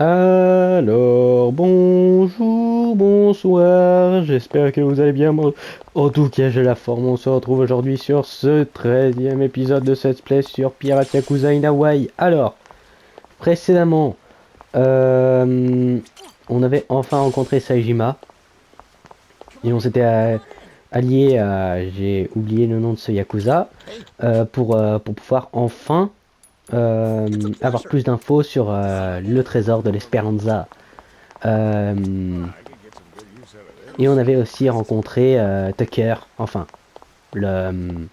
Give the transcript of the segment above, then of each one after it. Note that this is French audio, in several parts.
Alors, bonjour, bonsoir, j'espère que vous allez bien. En tout cas, j'ai la forme. On se retrouve aujourd'hui sur ce 13e épisode de cette Play sur Pirate Yakuza in Hawaii. Alors, précédemment, on avait enfin rencontré Saejima et on s'était allié à, j'ai oublié le nom de ce Yakuza, pour pouvoir enfin avoir plus d'infos sur le trésor de l'Esperanza. Et on avait aussi rencontré Tucker, enfin, le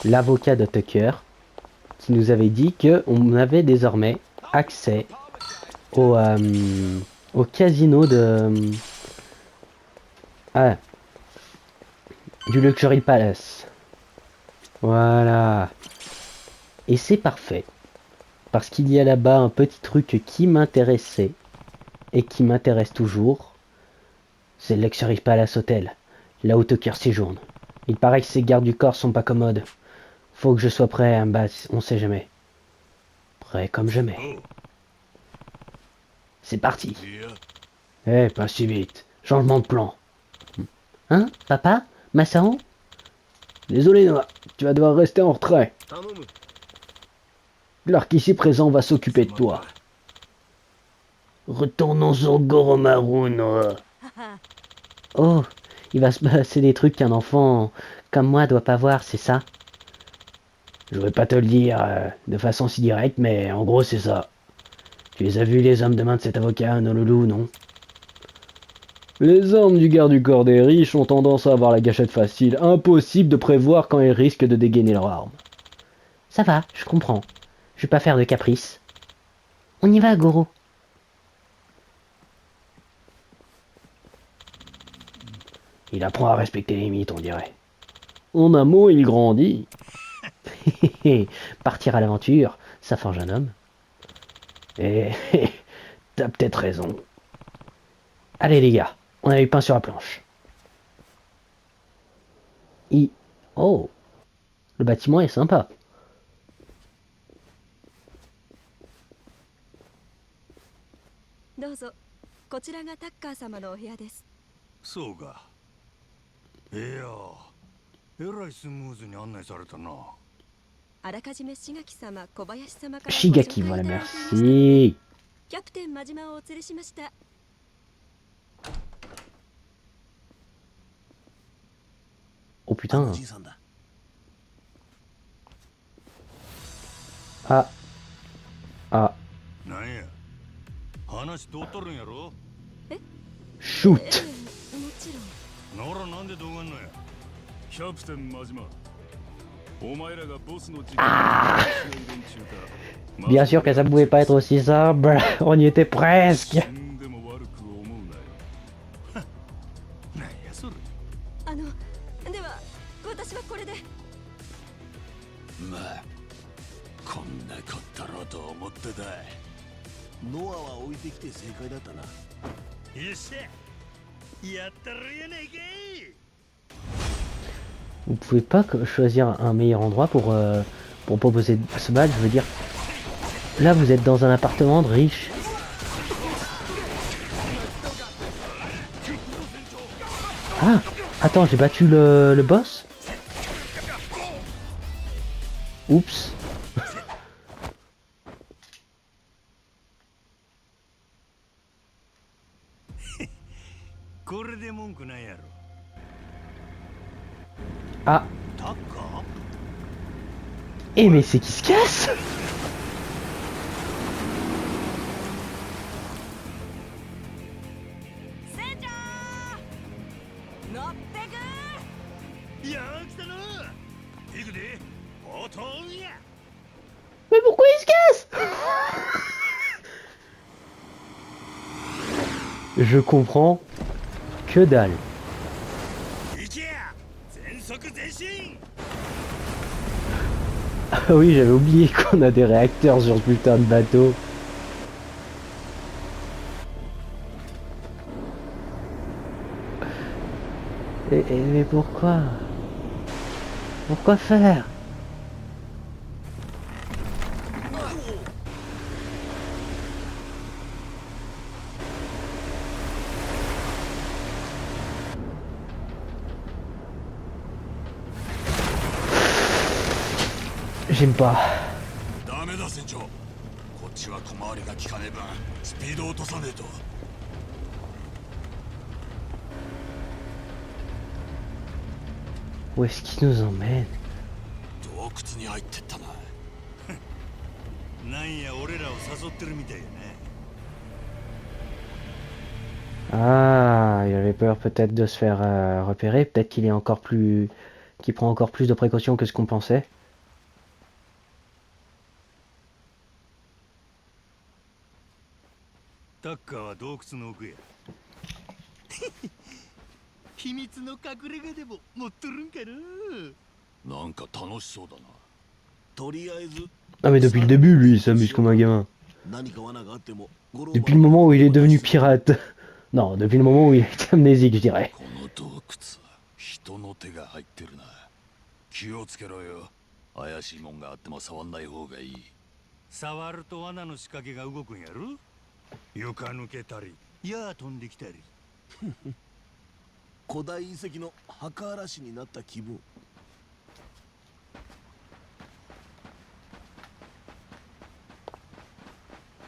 l'avocat de Tucker, qui nous avait dit qu'on avait désormais accès au casino ah, du Luxury Palace. Voilà. Et c'est parfait, parce qu'il y a là-bas un petit truc qui m'intéressait, et qui m'intéresse toujours, c'est le Luxury Palace Hotel, là où Tucker séjourne. Il paraît que ces gardes du corps sont pas commodes. Faut que je sois prêt, hein, bah, on sait jamais. Prêt comme jamais. C'est parti. Eh, pas si vite. Changement de plan. Hein, papa? Masao? Désolé, Noah. Tu vas devoir rester en retrait. Clark ici présent va s'occuper de toi. Retournons au Goromaru, Noah. Oh, il va se passer des trucs qu'un enfant comme moi doit pas voir, c'est ça? Je vais pas te le dire de façon si directe, mais en gros c'est ça. Tu les as vus les hommes de main de cet avocat à Honolulu, non? Les hommes du garde du corps des riches ont tendance à avoir la gâchette facile, impossible de prévoir quand ils risquent de dégainer leurs armes. Ça va, je comprends. Je vais pas faire de caprice. On y va, Goro. Il apprend à respecter les limites, on dirait. En un mot, il grandit. Partir à l'aventure, ça forge un homme. Et t'as peut-être raison. Allez les gars, on a eu pain sur la planche. I... Oh, le bâtiment est sympa. どうぞ。こちらがタッカー様のお部屋です。そうか。いや、えらいスムーズに案内されたな。あらかじめ志垣様、小林様からご紹 Shigaki, 介い voilà, ただいていましたので、 merci. キャプテン真島をお連れしました。Oh あの putain. じいさんだ。Ah. Ah. なんや。話通っとるんやろ。Shoot. もちろん。ならなんでどうがんのや。キャプテン真島。お前らがボスの時間 Bien sûr que ça pouvait pas être aussi simple. On y était presque. でも悪く思うなよ。なんやそれ。では私はこれで。まあ、こんなこったろうと思ってた。ノアは置いてきて正解だったな。よっしゃ、やったるやないかい。 Vous pouvez pas choisir un meilleur endroit pour proposer ce match, je veux dire. Là, vous êtes dans un appartement de riche. Ah, attends, j'ai battu le boss? Oups. これで文句ないやろ。 Ah, タッカー eh mais c'est qui se casse? 船長乗ってく。やー来たな。行くで。おとんや。 Mais pourquoi il se casse? Je comprends que dalle. 行けや。全速前進。 Ah oui, j'avais oublié qu'on a des réacteurs sur ce putain de bateau. Mais pourquoi? Pourquoi faire? j'aime pas. ダメだ船長。こっちは小回りが利かねえ分スピードを落とさねえと。Où est-ce qu'il nous emmène? 洞窟に入ってったな。なんや俺らを誘ってるみたいやね。Ah, il avait peur peut-être de se faire repérer. Peut-être qu'il est encore plus... qu'il prend encore plus de précautions que ce qu'on pensait. タッカーは洞窟の奥や。秘密の隠れ家でも持っとるんかな。なんか楽しそうだな。とりあえず。Ah mais depuis le début, lui, il s'amuse comme un gamin. 何か罠があっても。Depuis le moment où il est devenu pirate. Non, depuis le moment où il est amnésique, je dirais. この洞窟、人の手が入ってるな。気をつけろよ。怪しいもんがあっても触んない方がいい。触ると罠の仕掛けが動くんやろ。床抜けたり、矢飛んできたり。古代遺跡の墓荒らしになった気分。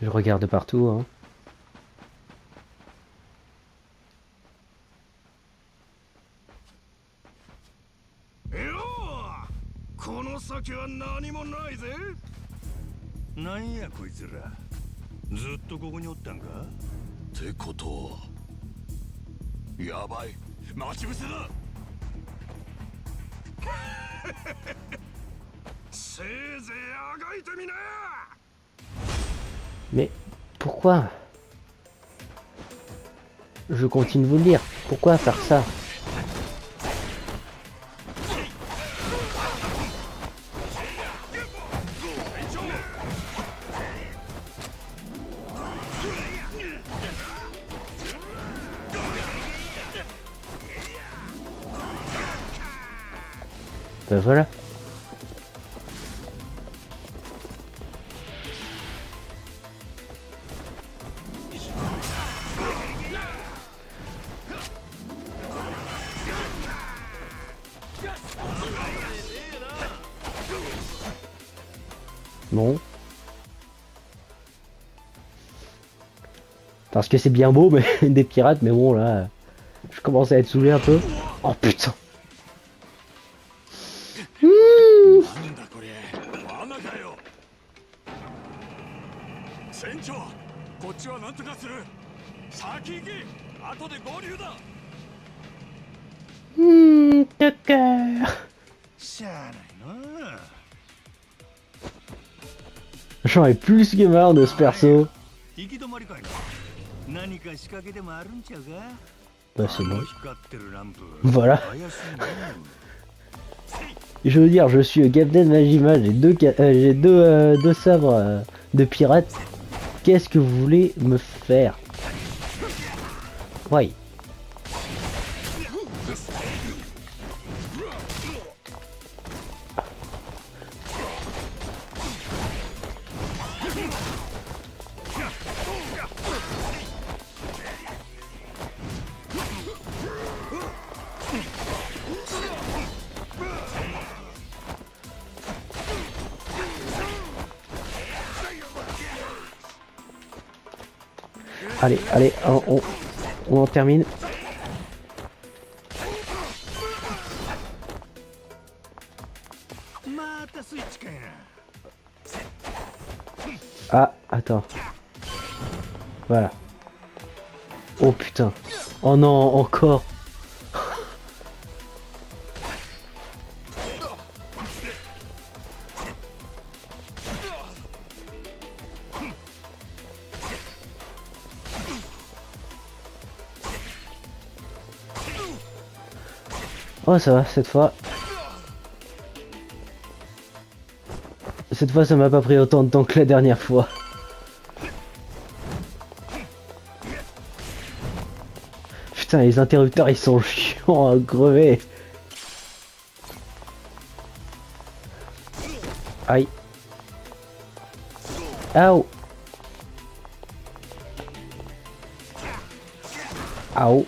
Je regarde partout, hein. この先は何もないぜ。なんやこいつら。ずっとここにおったんか。ってことはやばい、待ち伏せだ。せいぜいあがいてみな。 Mais pourquoi? Je continue de vous le dire. Pourquoi faire ça? Ben voilà. Bon. Parce que c'est bien beau, mais des pirates, mais bon là, je commence à être saoulé un peu. Oh putain. なんだこれ、罠かよ。船長、こっちはなんとかする。先行け、後で合流だ。Tucker. しゃあないな。 J'en ai plus que marre de ce perso. 行き止まりかいな。何か仕掛けでもあるんちゃうか。 Bah c'est bon. 光ってるランプ。 Voilà. 怪しいな。 Je veux dire, je suis Captain Majima, j'ai deux sabres de pirates. Qu'est-ce que vous voulez me faire? Ouais. Allez, allez, on en termine. Ah, attends. Voilà. Oh putain. Oh non, encore. Oh ça va, cette fois. Cette fois ça m'a pas pris autant de temps que la dernière fois. Putain, les interrupteurs ils sont chiants à crever. Aïe. Aouh. Aouh.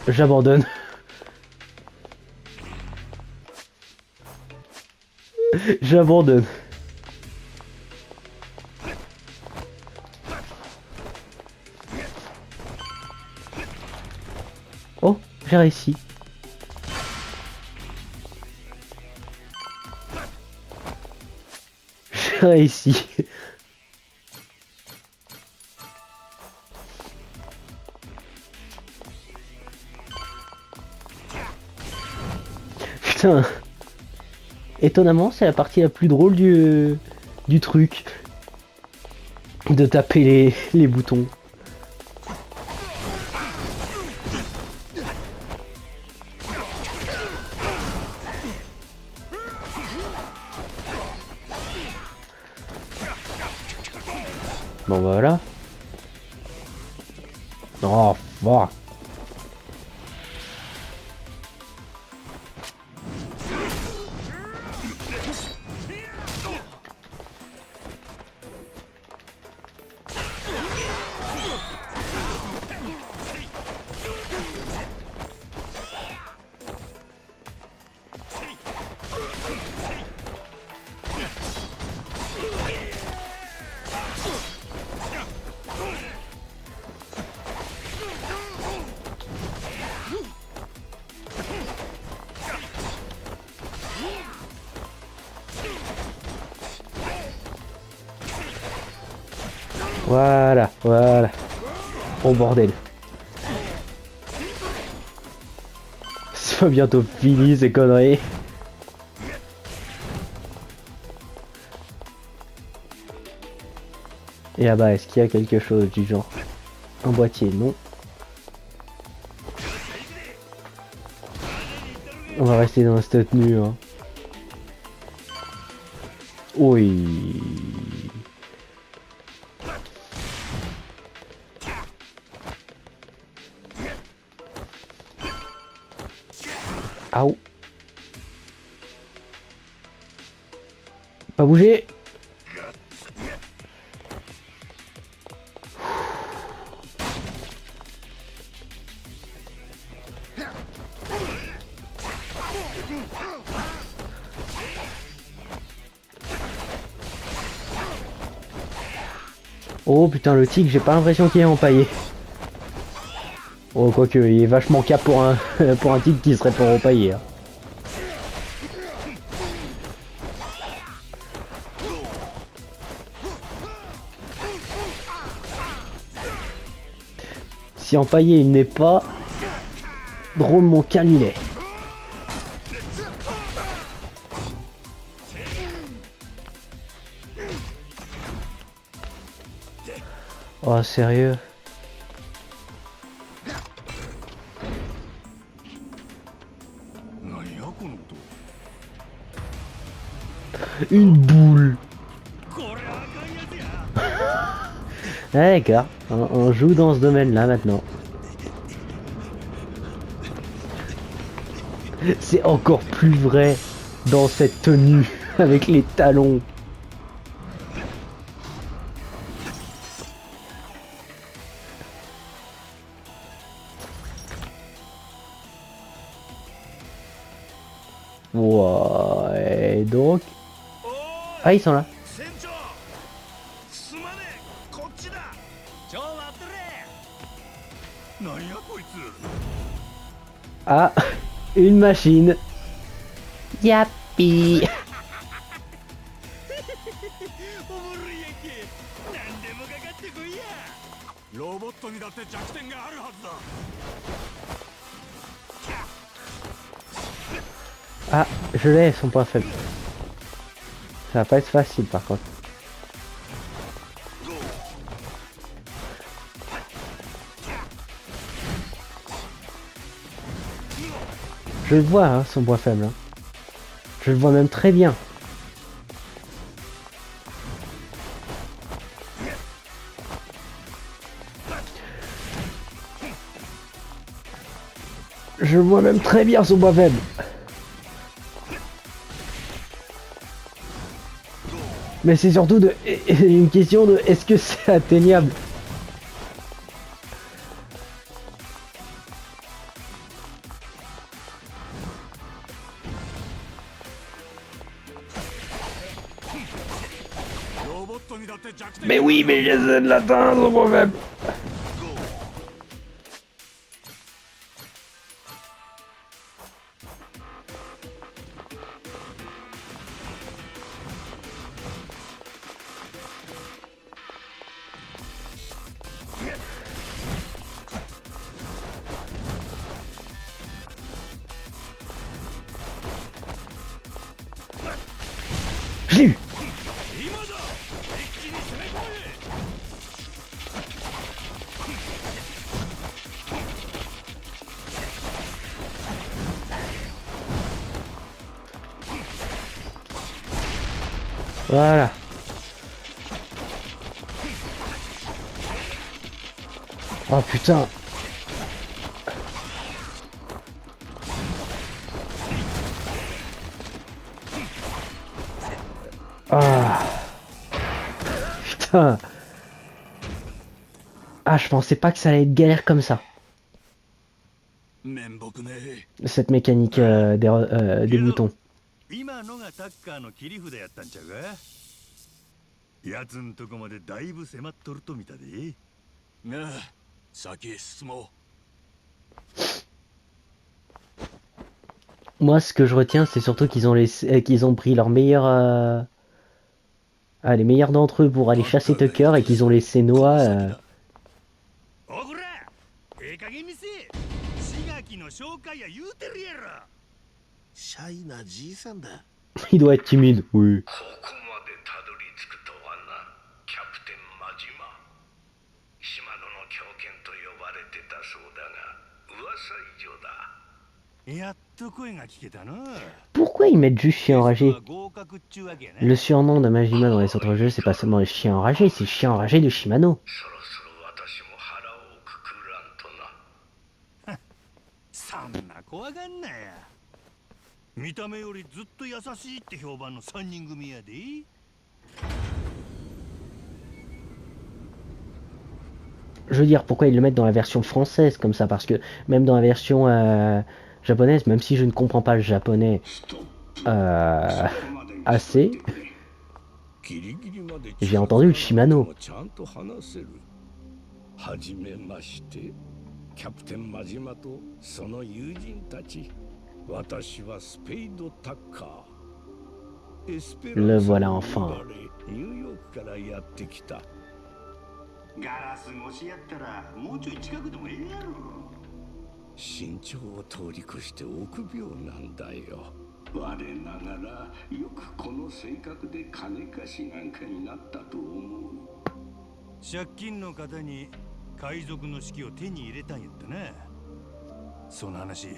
J'abandonne. J'abandonne. Oh, j'ai réussi. J'ai réussi. Putain. Étonnamment, c'est la partie la plus drôle du truc. De taper les boutons. Bon bah voilà. Oh fuck. Voilà, voilà. Oh bordel. C'est pas bientôt fini ces conneries. Et là-bas, est-ce qu'il y a quelque chose du genre? Un boîtier, non. On va rester dans cette tenue, hein. Oui. Aouh. Pas bouger. Oh putain, le tigre, j'ai pas l'impression qu'il est empaillé. Oh, quoique, il est vachement cap pour un, pour un tigre qui serait pas empaillé. Hein. Si empaillé il n'est pas, drôlement calme il est. Oh, sérieux? Une boule. D'accord, on joue dans ce domaine-là maintenant. C'est encore plus vrai dans cette tenue avec les talons. Ouais, donc... Ah, ils sont là. Ah, une machine. Yappi. Ah, je l'ai, son point faible. Ça va pas être facile par contre. Je le vois, hein, son point faible. Hein. Je le vois même très bien. Je vois même très bien son point faible. Mais c'est surtout une question de est-ce que c'est atteignable? Mais oui, mais j'essaie de l'atteindre moi-même. Je l'ai eu. Voilà. Oh putain. Ah. Putain. Ah, je pensais pas que ça allait être galère comme ça. Cette mécanique des boutons. 今のがタッカーの切り札やったんちゃうか。奴んとこまでだいぶ迫っとると見たで。ああ、先へ進もう。 Moi, ce que je retiens, c'est surtout qu'ils ont pris leurs meilleurs, les meilleurs d'entre eux pour aller chasser Tucker et qu'ils ont laissé Noah. Il doit être timide, oui. Pourquoi ils mettent juste chien enragé? Le surnom de Majima dans les autres jeux, c'est pas seulement le chien enragé, c'est le chien enragé de Shimano. 見た目よりずっと優しいって評判の3人組やで。Je veux dire, pourquoi ils le mettent dans la version française comme ça? Parce que même dans la version japonaise, même si je ne comprends pas le japonais assez, j'ai entendu le Shimano. キャプテンマジマとその友人たち。私はスペイド・タッカー。エスペランサの生まれニューヨークからやってきた。ガラス越しやったらもうちょい近くでもええやろ。身長を通り越して臆病なんだよ。我ながらよくこの性格で金貸しなんかになったと思う。借金の方に海賊の指揮を手に入れたんやったな。その話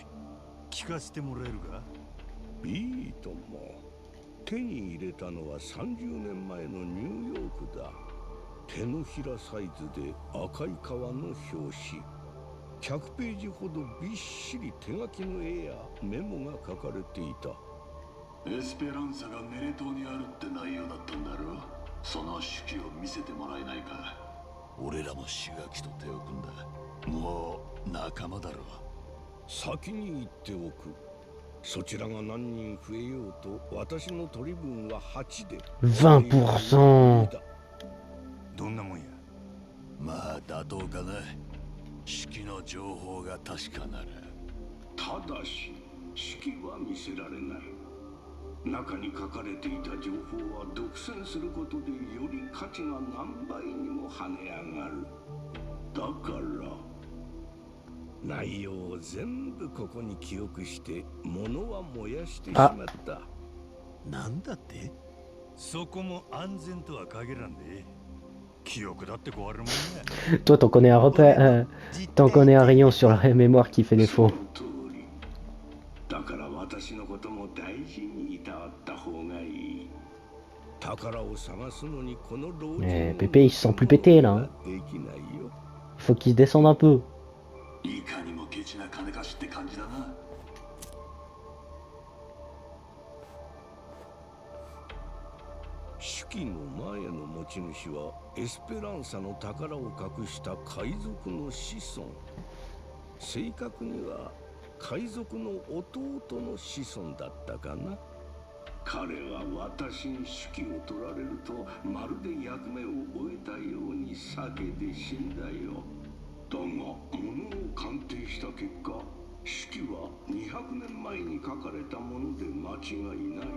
聞かせてもらえるか。いいとも。手に入れたのは30年前のニューヨークだ。手のひらサイズで赤い革の表紙。100ページほどびっしり手書きの絵やメモが書かれていた。エスペランサがネレ島にあるって内容だったんだろう。その手記を見せてもらえないか。俺らもシガキと手を組んだ。もう仲間だろう。先に言っておく。そちらが何人増えようと私の取り分は8で 20%。 どんなもんや。まあ妥当かな。式の情報が確かなら。ただし式は見せられない。中に書かれていた情報は独占することでより価値が何倍にも跳ね上がる。だから内容を全部ここに記憶して物は燃やしてしまった。なんだって？そこも安全とは限らんで。記憶だって壊れるもんね。Toi, t'en connais un rayon sur la mémoire qui fait défaut. だから私のことも大事にいたわった方がいい。宝を探すのにこの老人 Pépé, il se sent plus pété là. Hein. Il faut qu'il se descende un peu. いかにもケチな金貸しって感じだな。手記の前の持ち主はエスペランサの宝を隠した海賊の子孫。正確には海賊の弟の子孫だったかな。彼は私に手記を取られるとまるで役目を終えたように酒で死んだよ。だが物を鑑定した結果、手記は200年前に書かれたもので間違いない。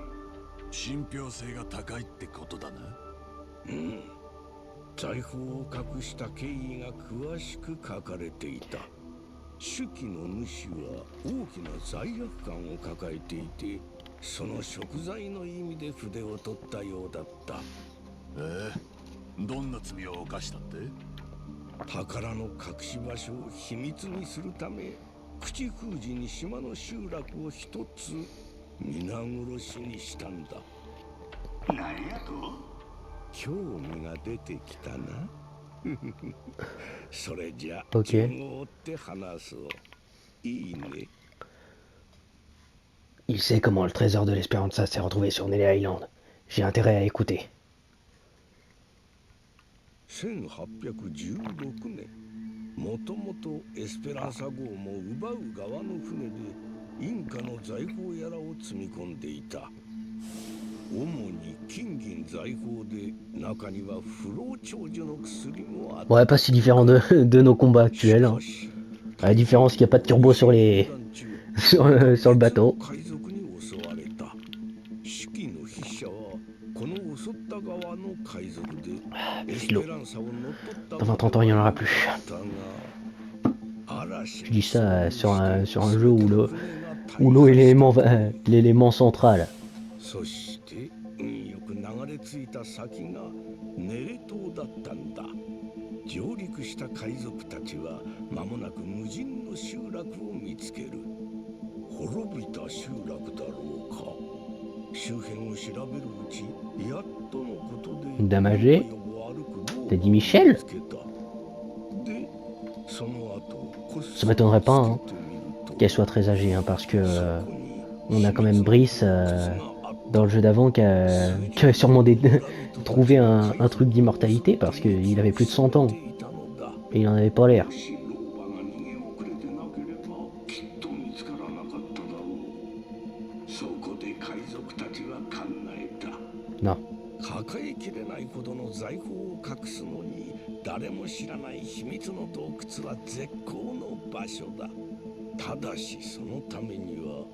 信憑性が高いってことだな。うん。財宝を隠した経緯が詳しく書かれていた。手記の主は大きな罪悪感を抱えていて、その贖罪の意味で筆を取ったようだった。どんな罪を犯したって？宝の隠し場所を秘密にするため、口封じに島の集落を一つ皆殺しにしたんだ。何やと？興味が出てきたな。それじゃ、順を追って話そう。いいね。Il sait comment le trésor de l'Espéranza s'est retrouvé sur Nelly Island. J'ai intérêt à écouter. 1816年、もともとエスペランサ号も奪う側の船でインカの財宝やらを積み込んでいた。主に金銀財宝で、中には不老長寿の薬もあった。Ouais, pas si différent de nos combats actuels. Hein. À la différence qu'il n'y a pas de turbo sur les sur le bateau. この襲った側の海賊で Philo. Dans 20-30 ans, il n'y en aura plus. Je dis ça sur un jeu où l'eau est l'élément central. そして運よく流れ着いた先がネレ島だったんだ。上陸した海賊たちは間もなく無人の集落を見つける。滅びた集落だろうか。周辺を調べるうち、やっとのことで Damagé? T'as dit Michel? で、その後 Ça m'étonnerait pas hein, qu'elle soit très âgée, hein, parce que on a quand même Brice dans le jeu d'avant qui a sûrement trouvé un truc d'immortalité parce qu'il avait plus de 100 ans et il en avait pas l'air. Non. 抱えきれないほどの財宝を隠すのに、誰も知らない秘密の洞窟は絶好の場所だ。ただしそのためには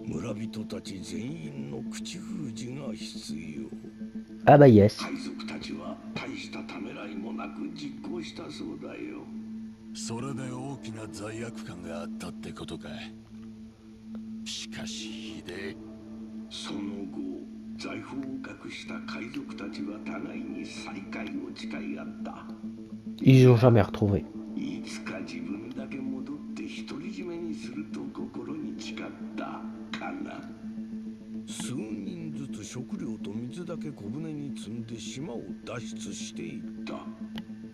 村人たち全員の口封じが必要。Ah bah yes. 海賊たちは大したためらいもなく実行したそうだよ。それで大きな罪悪感があったってことか。しかしひでえ。その後、財宝を隠した海賊たちは互いに再会を誓い合った。Ils ont jamais retrouvé. いつか自分だけ戻って独り占めにすると心に誓ったかな。数人ずつ食料と水だけ小舟に積んで島を脱出していった。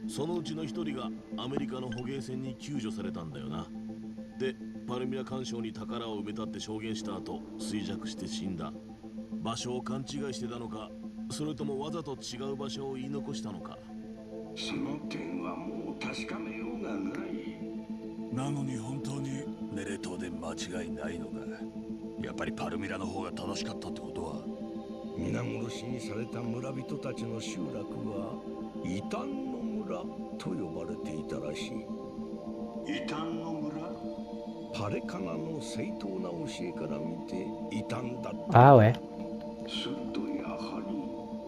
そのうちの一人がアメリカの捕鯨船に救助されたんだよな。で、パルミラ環礁に宝を埋めたって証言した後、衰弱して死んだ。場所を勘違いしてたのか、それともわざと違う場所を言い残したのか。その点はもう確かめようがない。なのに本当にネレ島で間違いないのか。やっぱりパルミラの方が正しかったってことは。皆殺しにされた村人たちの集落は異端の村と呼ばれていたらしい。異端の村？パレカナの正当な教えから見て異端だった。Ah ouais. するとやは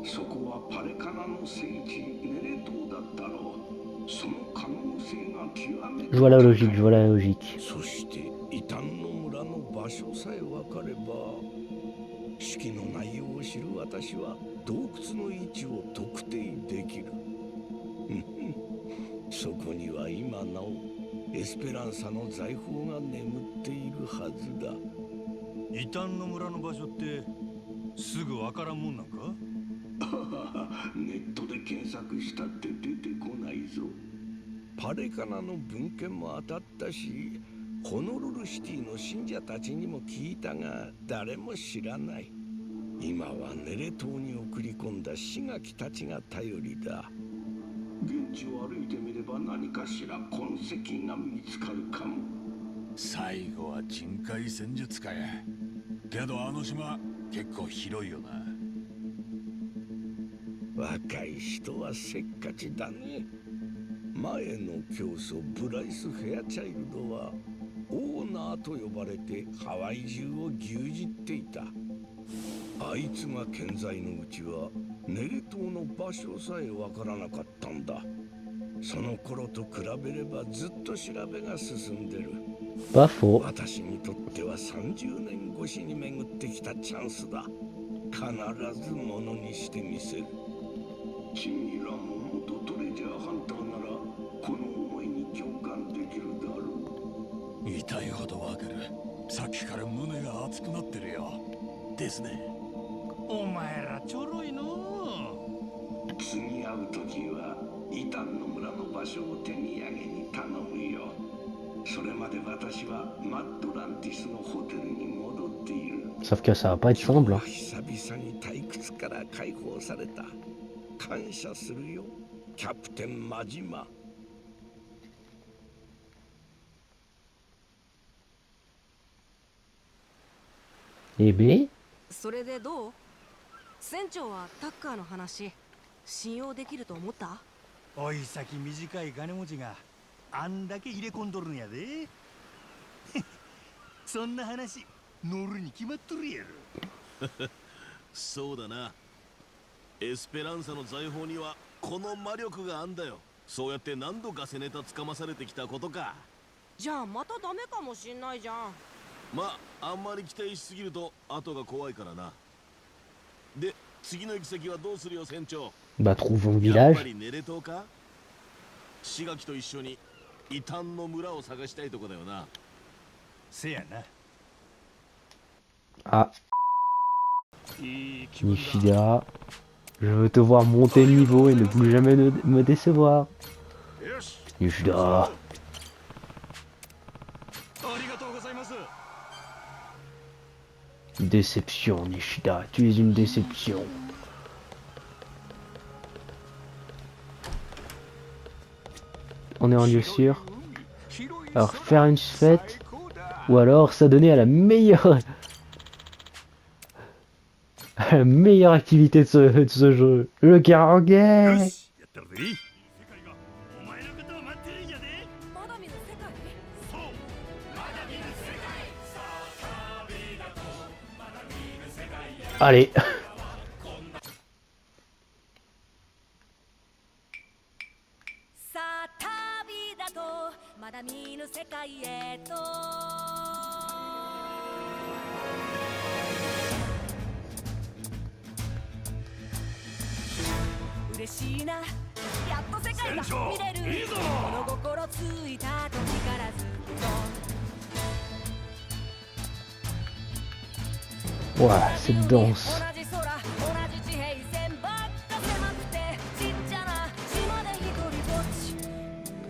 りそこはパレカナの聖地ネレ島だったろう。その可能性が極めて。Je vois la logique, je vois la logique. そして異端の村の場所さえ分かれば、手記の内容を知る私は洞窟の位置を特定できる。そこには今なおエスペランサの財宝が眠っているはずだ。異端の村の場所ってすぐわからんもんなんか？ネットで検索したって出てこないぞ。パレカナの文献も当たったし、ホノルルシティの信者たちにも聞いたが誰も知らない。今はネレ島に送り込んだシガキたちが頼りだ。現地を歩いてみれば何かしら痕跡が見つかるかも。最後は人海戦術かや。けどあの島結構広いよな。若い人はせっかちだね。前の教祖ブライス・フェアチャイルドはオーナーと呼ばれてハワイ中を牛耳っていた。あいつが健在のうちはネレ島の場所さえわからなかったんだ。その頃と比べればずっと調べが進んでる。Pas faux. 私にとっては30年越しに巡ってきたチャンスだ。必ずものにしてみせる。チミラも元トレジャーハンターならこの思いに共感できるだろう。痛いほどわかる。さっきから胸が熱くなってるよ。ですね。お前らちょろいの。次会う時はイタンの村の場所を手土産に頼むよ。それまで私はマッドランティスのホテルに戻っている。 Sauf que ça va pas être simple. Hein. 久々に退屈から解放された。感謝するよ、キャプテンマジマ。Eh B それでどう？船長はタッカーの話信用できると思った？おい先短い金持ちがあんだけ入れ込んどるんやで。そんな話乗るに決まっとるやろ。そうだな。エスペランサの財宝にはこの魔力があんだよ。そうやって何度か背ネタつかまされてきたことか。じゃあまたダメかもしんないじゃん。まああんまり期待しすぎると後が怖いからな。で次の行き先はどうするよ船長。 Bah trouvons le やっぱ village. りネレ島か。志垣と一緒に異端の村を探したいとこだよな。せやな。 Ah, いい気分だ。 Nishida. Je veux te voir monter le niveau et ne plus jamais me décevoir. よし。 Nishida. ありがとうございます。 Déception, Nishida. Tu es une déception. On est en lieu sûr. Alors faire une fête. Ou alors s'adonner à la meilleure... à la meilleure activité de ce jeu. Le よ karaoké. し、やったらでいい。世界がお前のことを待ってるんやで。まだ見ぬ世界？そう。 Allez. さあ旅だとまだ見ぬ世界へと。嬉しいな、やっと世界が見れる。いいぞ。物心ついた時からずっと。 Ouah, cette danse. 同じ空、同じ地平線ばっか狭くてちっちゃな島で一人ぼっち。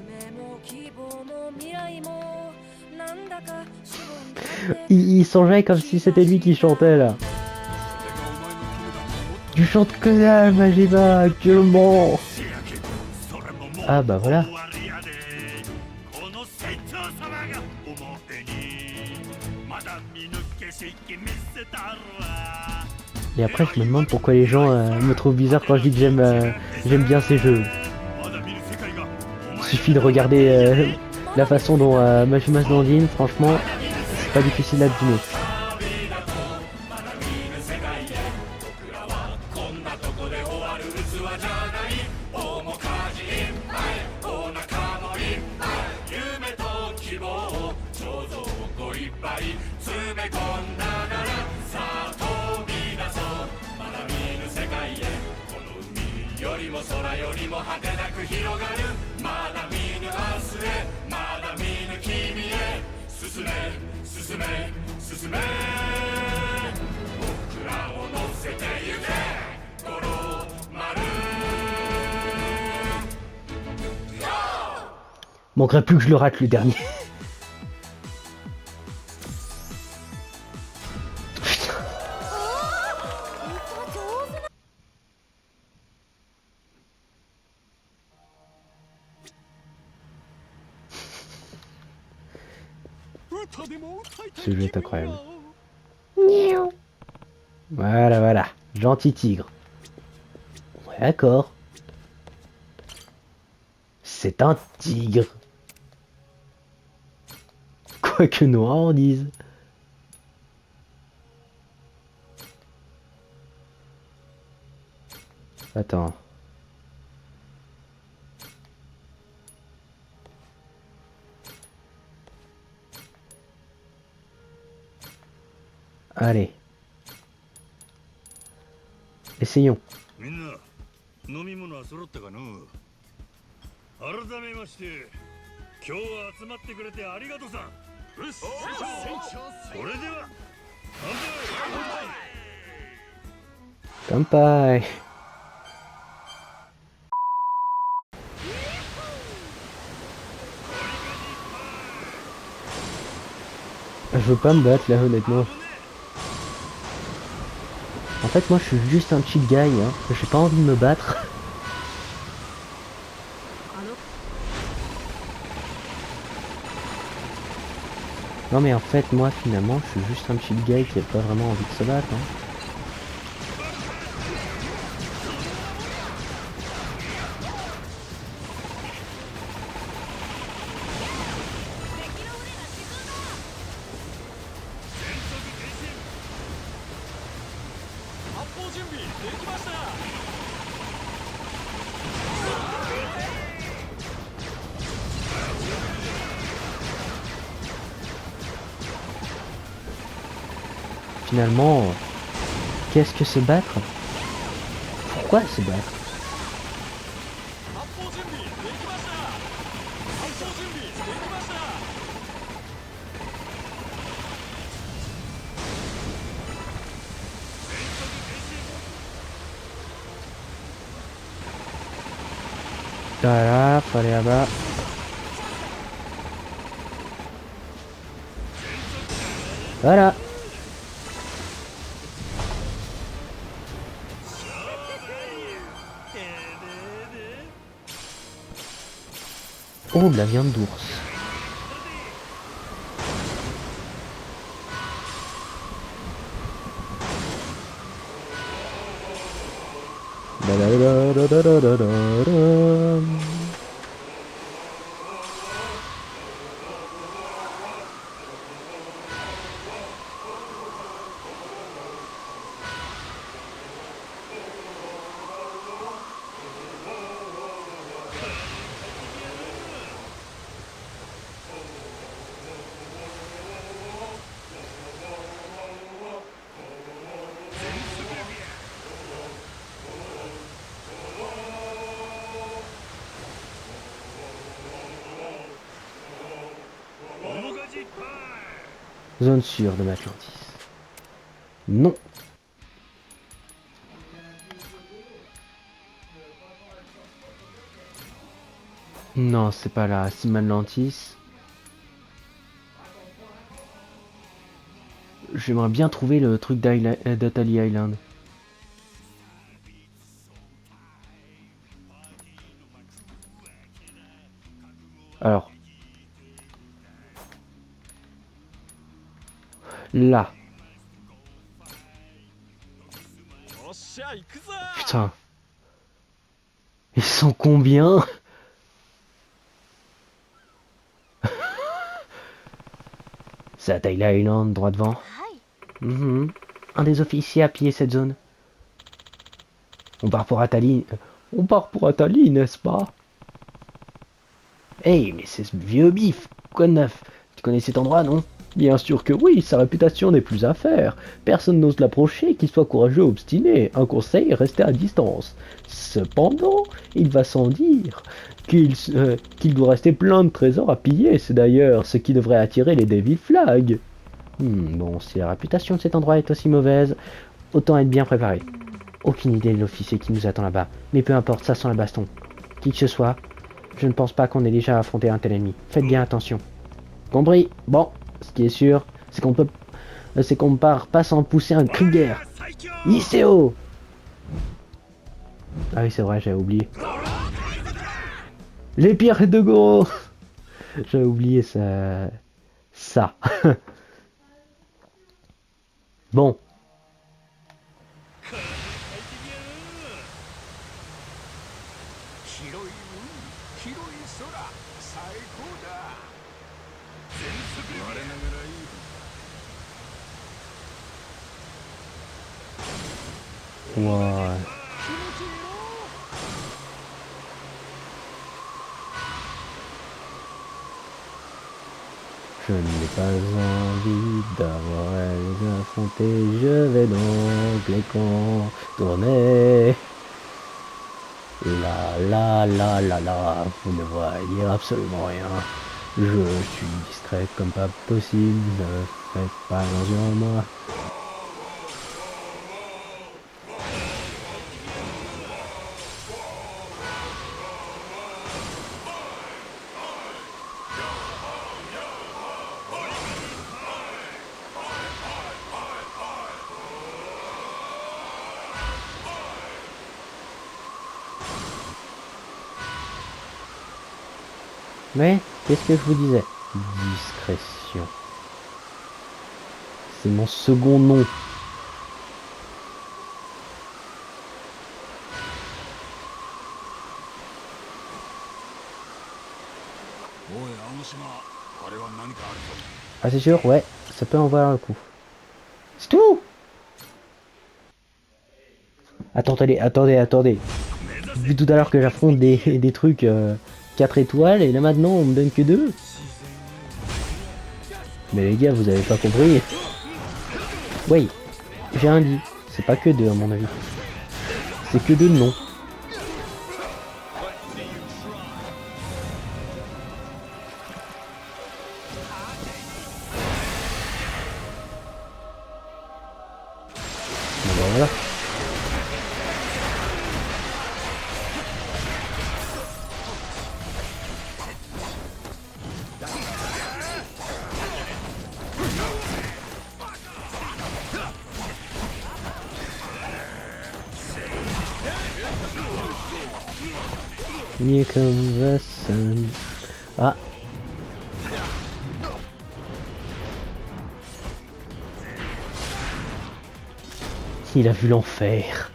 夢も希望も未来もなんだかしぼんで Il songeait comme si c'était lui qui chantait là. Tu chantes que dalle, Majima, actuellement. Ah bah voilà. Et après je me demande pourquoi les gens me trouvent bizarre quand je dis que j'aime bien ces jeux. Il suffit de regarder la façon dont Majima se dandine, franchement, c'est pas difficile à deviner. Manquerait plus que je le rate le dernier. Ce jeu est incroyable. Voilà, voilà. Gentil tigre. Ouais, d'accord. C'est un tigre. Quoi que Noah en dise. Attends. Allez. Essayons. みんな飲み物は揃ったかの。改めまして今日は集まってくれてありがとうさん。それでは乾杯. Je veux pas me battre là honnêtement. En fait moi je suis juste un chill guy hein. J'ai pas envie de me battre. Non mais en fait moi finalement je suis juste un chill guy qui a pas vraiment envie de se battre hein. Finalement, qu'est-ce que se battre? Pourquoi se battre? Voilà, faut aller là-bas. Voilà. Oh, de la viande d'ours. Zone sûre de l'Atlantis. Non. Non, c'est pas la Sim Atlantis. J'aimerais bien trouver le truc d'Atali Island. Alors. Là. Putain. Ils sont combien? C'est Atali Island, droit devant. Un des officiers a pillé cette zone. On part pour Atali. On part pour Atali, n'est-ce pas? Hey, mais c'est ce vieux bif. Quoi de neuf? Tu connais cet endroit, non? Bien sûr que oui, sa réputation n'est plus à faire. Personne n'ose l'approcher, qu'il soit courageux ou obstiné. Un conseil, rester à distance. Cependant, il va sans dire qu'il doit rester plein de trésors à piller. C'est d'ailleurs ce qui devrait attirer les Devil Flags. Bon, si la réputation de cet endroit est aussi mauvaise, autant être bien préparé. Aucune idée de l'officier qui nous attend là-bas, mais peu importe, ça sent la baston. Qui que ce soit, je ne pense pas qu'on ait déjà affronté un tel ennemi. Faites bien attention. Compris? Bon, ce qui est sûr, c'est qu'on ne part pas sans pousser un cri de guerre. Iseo! Ah oui, c'est vrai, j'avais oublié. Les pierres de Goro! J'avais oublié ça. Bon. 広い海広い空最高だ全速我ながらいい Ouais. Je n'ai pas envie d'avoir à les affronter, je vais donc les contourner. La, vous ne voyez absolument rien. Je suis distrait comme pas possible, ne faites pas attention à moi. Mais, qu'est-ce que je vous disais? Discrétion. C'est mon second nom. Ah c'est sûr, ouais, ça peut en valoir le coup. C'est tout. Attendez. Vu tout à l'heure que j'affronte des trucs 4 étoiles et là maintenant on me donne que 2. Mais les gars, vous avez pas compris. Oui, j'ai un dit. C'est pas que 2 à mon avis. C'est que 2 non. Bon ben voilà. Here comes the sun. Ah. Il a vu l'enfer.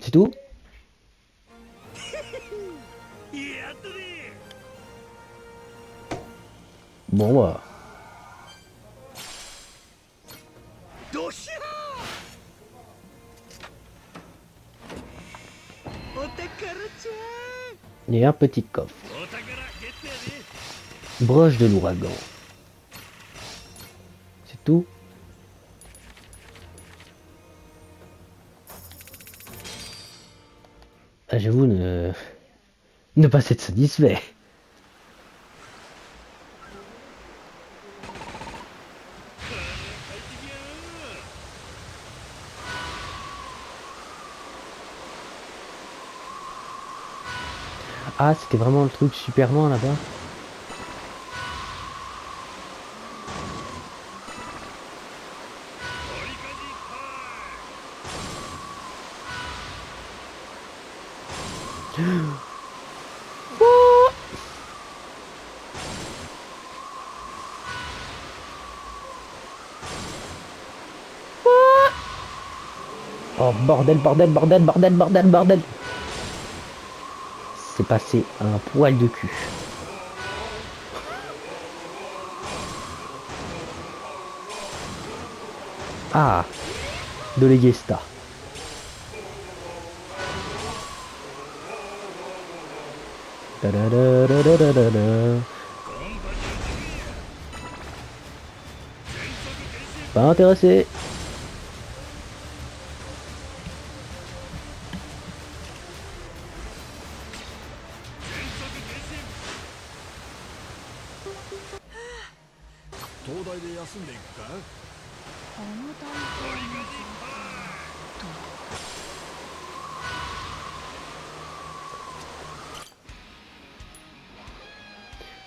C'est tout? Bon bah. Et un petit coffre. Broche de l'ouragan. C'est tout? Ah, j'avoue ne pas être satisfait. Ah, c'était vraiment le truc Superman là-bas. Oh bordel. C'est passé un poil de cul. Ah, de l'Egesta. Pas intéressé.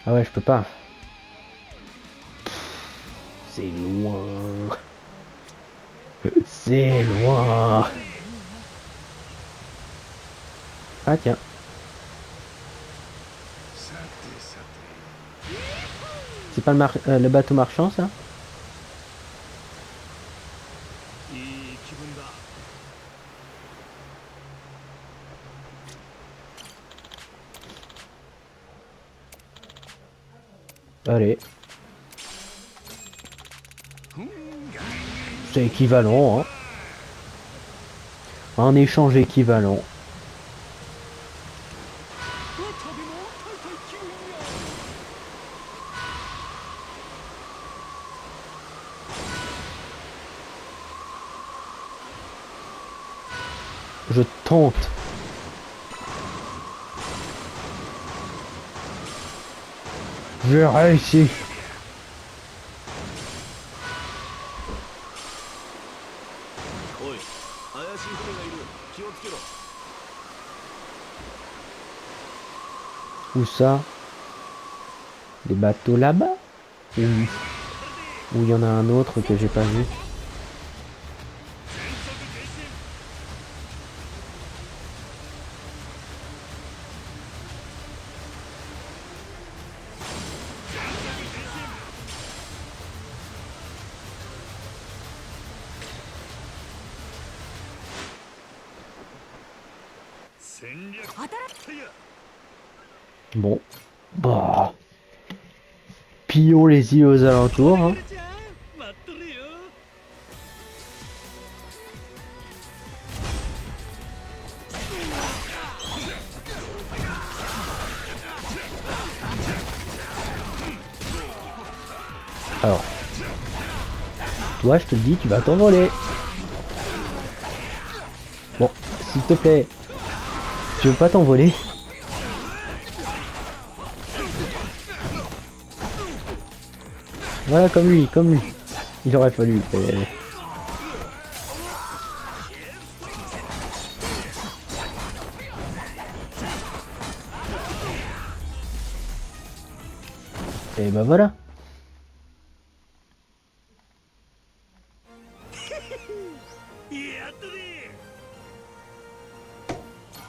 Ah ouais, je peux pas. C'est loin. C'est loin. Ah tiens. C'est pas le bateau marchand ça? 気分だ。Allez. C'est équivalent, hein. Un échange équivalent. Je tente. J'ai réussi. Oi, 怪しい船がいる。気をつけろ。 Où ça? Les bateaux là-bas? Ou il y en a un autre que j'ai pas vu? Bon. Bah. Pillons les îles aux alentours, hein. Alors. Toi, je te le dis, tu vas t'envoler. Bon, s'il te plaît. Tu veux pas t'envoler? Voilà, comme lui, comme lui. Il aurait fallu. Et ben voilà.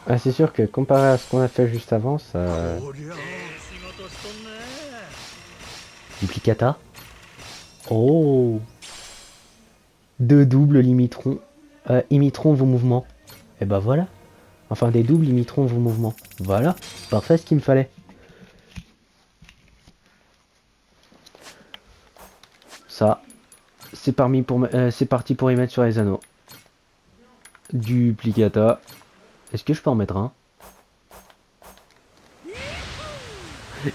Ah, c'est sûr que comparé à ce qu'on a fait juste avant, ça... Duplicata. Oh. Deux doubles imiteront vos mouvements. Et ben voilà. Enfin, des doubles imiteront vos mouvements. Voilà. Parfait, ce qu'il me fallait. Ça. C'est parti pour y mettre sur les anneaux. Duplicata. Est-ce que je peux en mettre un?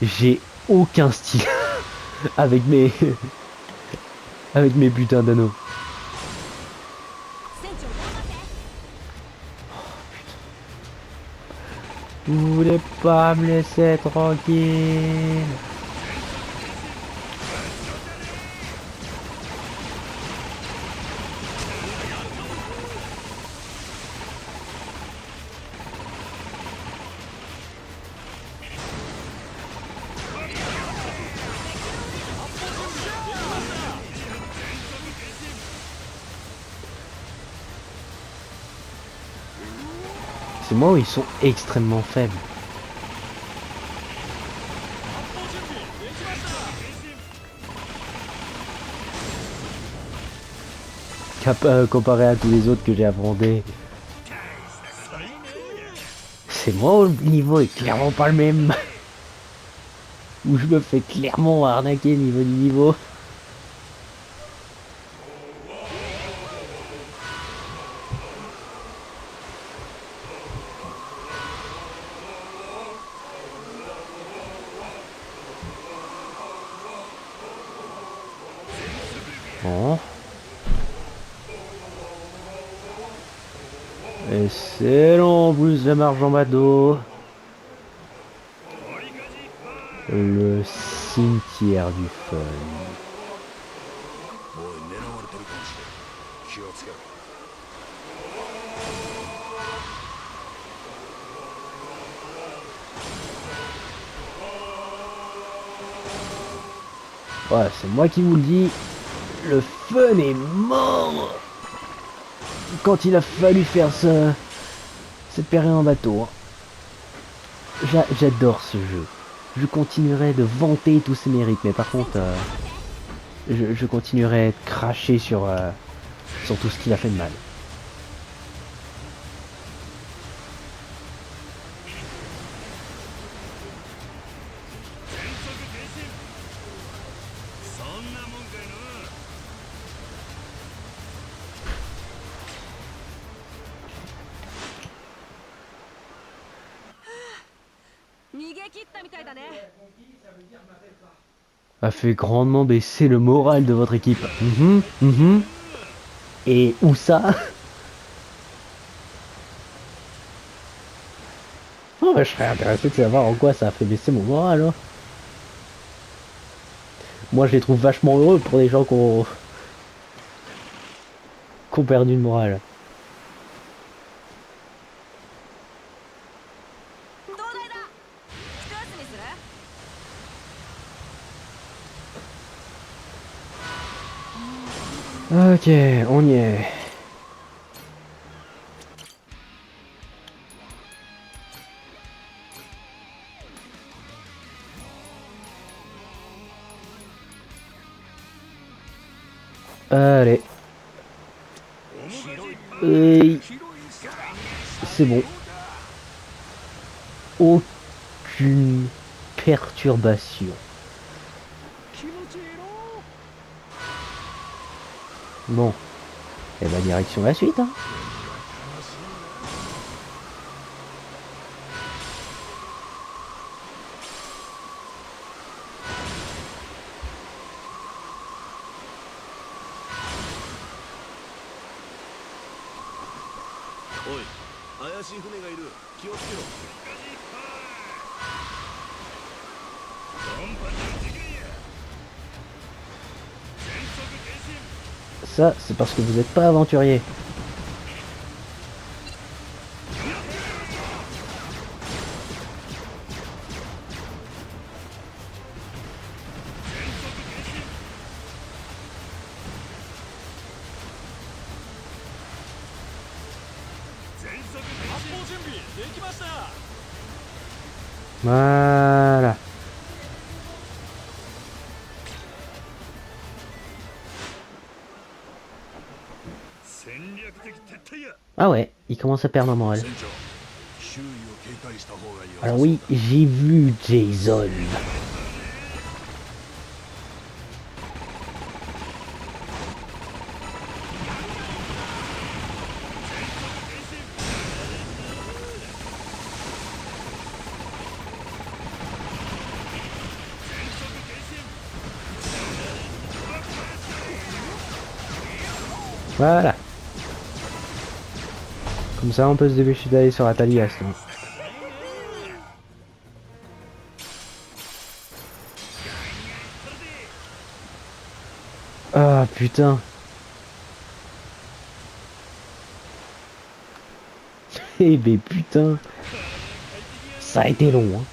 J'ai aucun style avec mes putains d'anneaux. Vous voulez pas me laisser tranquille? C'est moi où ils sont extrêmement faibles. Comparé à tous les autres que j'ai affrontés. C'est moi où le niveau est clairement pas le même. Où je me fais clairement arnaquer au niveau du niveau. Bon. Et c'est long en plus de marche en bateau. Le cimetière du fun. Ouais, c'est moi qui vous le dis. Le fun est mort quand il a fallu faire cette période en bateau. J'adore ce jeu. Je continuerai de vanter tous ses mérites, mais par contre, je continuerai de cracher sur tout ce qu'il a fait de mal. 逃げ切ったみたいだね。 A fait grandement baisser le moral de votre équipe. Et où ça? Oh, bah, je serais intéressé de savoir en quoi ça a fait baisser mon moral. Hein. Moi, je les trouve vachement heureux pour des gens qui ont perdu le moral. 東大だ。一休みする？ Ok, on y est. Allez. Et... C'est bon. Aucune perturbation. Bon. Et bah direction la suite, hein. Ça, c'est parce que vous n'êtes pas aventurier. Voilà. Ah ouais, il commence à perdre en morale. Alors oui, j'ai vu Jason. Voilà. Comme ça, on peut se dépêcher d'aller sur Atalia. Ah putain. Eh ben putain. Ça a été long, hein.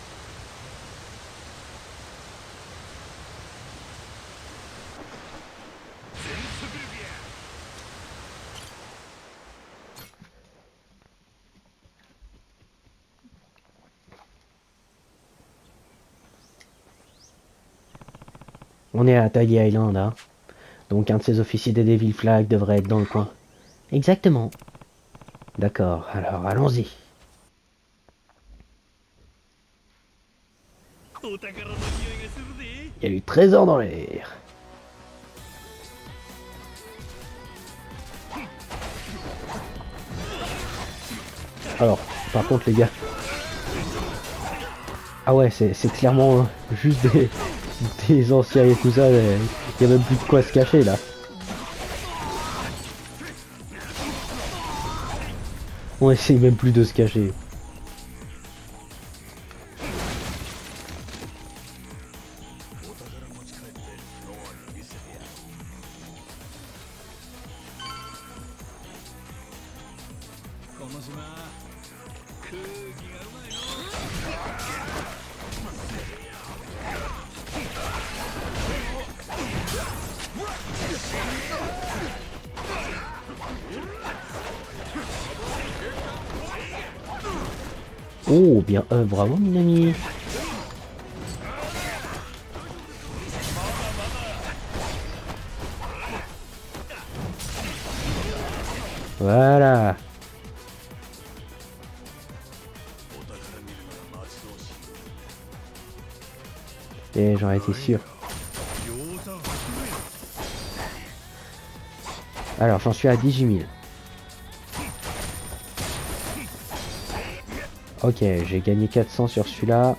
On est à Tally Island, hein. Donc un de ces officiers des Devil Flag devrait être dans le coin. Exactement. D'accord, alors allons-y. Il y a du trésor dans l'air. Alors, par contre les gars. Ah ouais, c'est clairement juste des anciens et tout ça. Il y a même plus de quoi se cacher là. On essaye même plus de se cacher. Oh bien, bravo Minami. Voilà. Et j'en étais sûr. Alors j'en suis à 18 000. Ok, j'ai gagné 400 sur celui-là.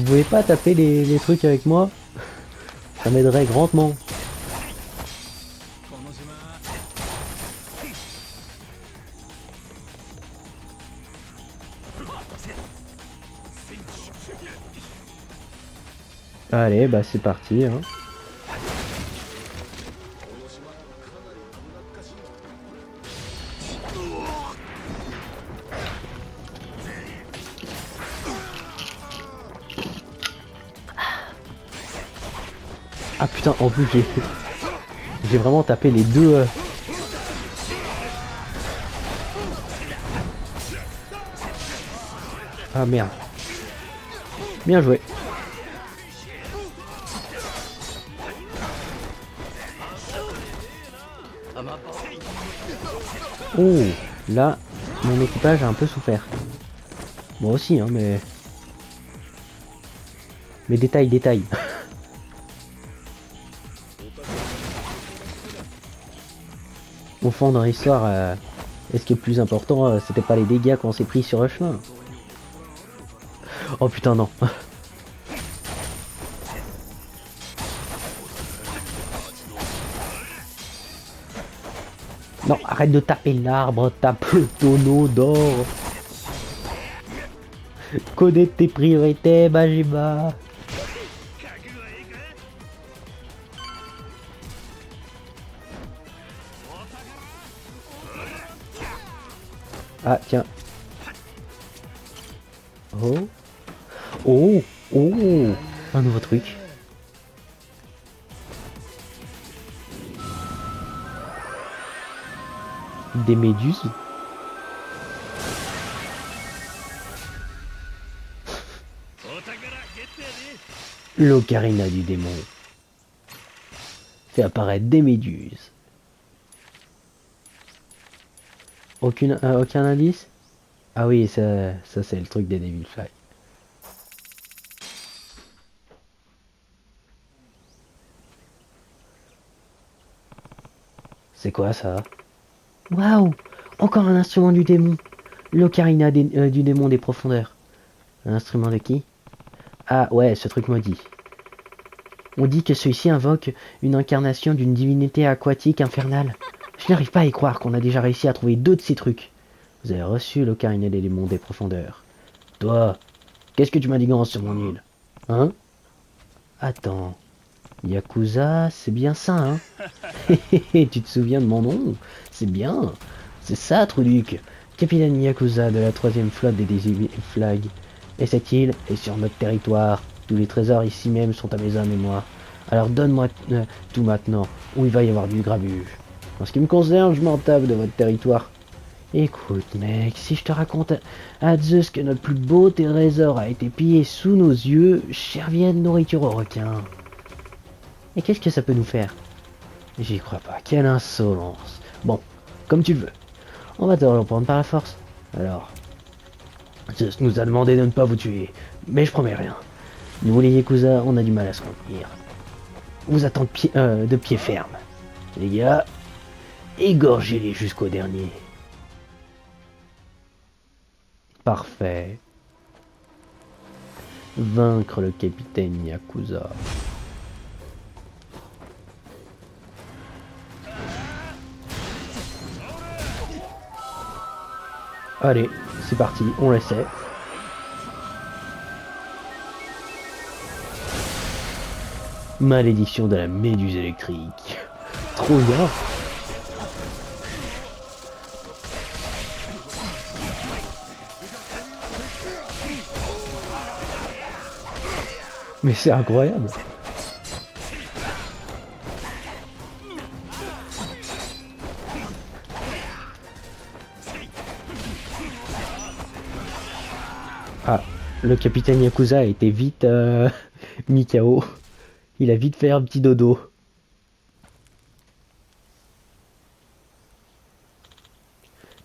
Vous pouvez pas taper les trucs avec moi? Ça m'aiderait grandement. Allez, bah c'est parti, hein. Ah putain, en plus j'ai vraiment tapé les deux. Ah merde. Bien joué. Oh, là, mon équipage a un peu souffert. Moi aussi, hein, mais... Mais détail. Au fond, dans l'histoire, est-ce que le plus important, c'était pas les dégâts qu'on s'est pris sur le chemin? Oh putain, non. Non, arrête de taper l'arbre, tape le tonneau d'or. Connais tes priorités, Majima. Ah, tiens. Oh. Oh. Oh. Un nouveau truc. Des méduses. L'ocarina du démon fait apparaître des méduses. Aucun indice? Ah oui, ça c'est le truc des Devil Fly. C'est quoi ça? Waouh! Encore un instrument du démon. L'ocarina du démon des profondeurs. Un instrument de qui? Ah ouais, ce truc maudit. On dit que celui-ci invoque une incarnation d'une divinité aquatique infernale. Je n'arrive pas à y croire qu'on a déjà réussi à trouver deux de ces trucs. Vous avez reçu l'ocarina des démons des profondeurs. Toi, qu'est-ce que tu manigances sur mon île? Hein? Attends. Yakuza, c'est bien ça, hein? Tu te souviens de mon nom? C'est bien. C'est ça, Truduc. Capitaine Yakuza de la 3e flotte des Devil Flag. Et cette île est sur notre territoire. Tous les trésors ici même sont à mes hommes et moi. Alors donne-moi tout maintenant, ou il va y avoir du grabuge. En ce qui me concerne, je m'en tape de votre territoire. Écoute, mec, si je te raconte à Zeus que notre plus beau trésor a été pillé sous nos yeux, serviette de nourriture aux requins. Et qu'est-ce que ça peut nous faire? J'y crois pas, quelle insolence. Bon, comme tu le veux. On va te reprendre par la force. Alors, Zeus nous a demandé de ne pas vous tuer, mais je promets rien. Nous les Yakuza, on a du mal à se contenir. On vous attend de pied ferme. Les gars, égorgez-les jusqu'au dernier. Parfait. Vaincre le capitaine Yakuza. Allez, c'est parti, on l'essaie. Malédiction de la méduse électrique. Trop bien. Mais c'est incroyable. Ah, le capitaine Yakuza a été vite mis KO. Il a vite fait un petit dodo.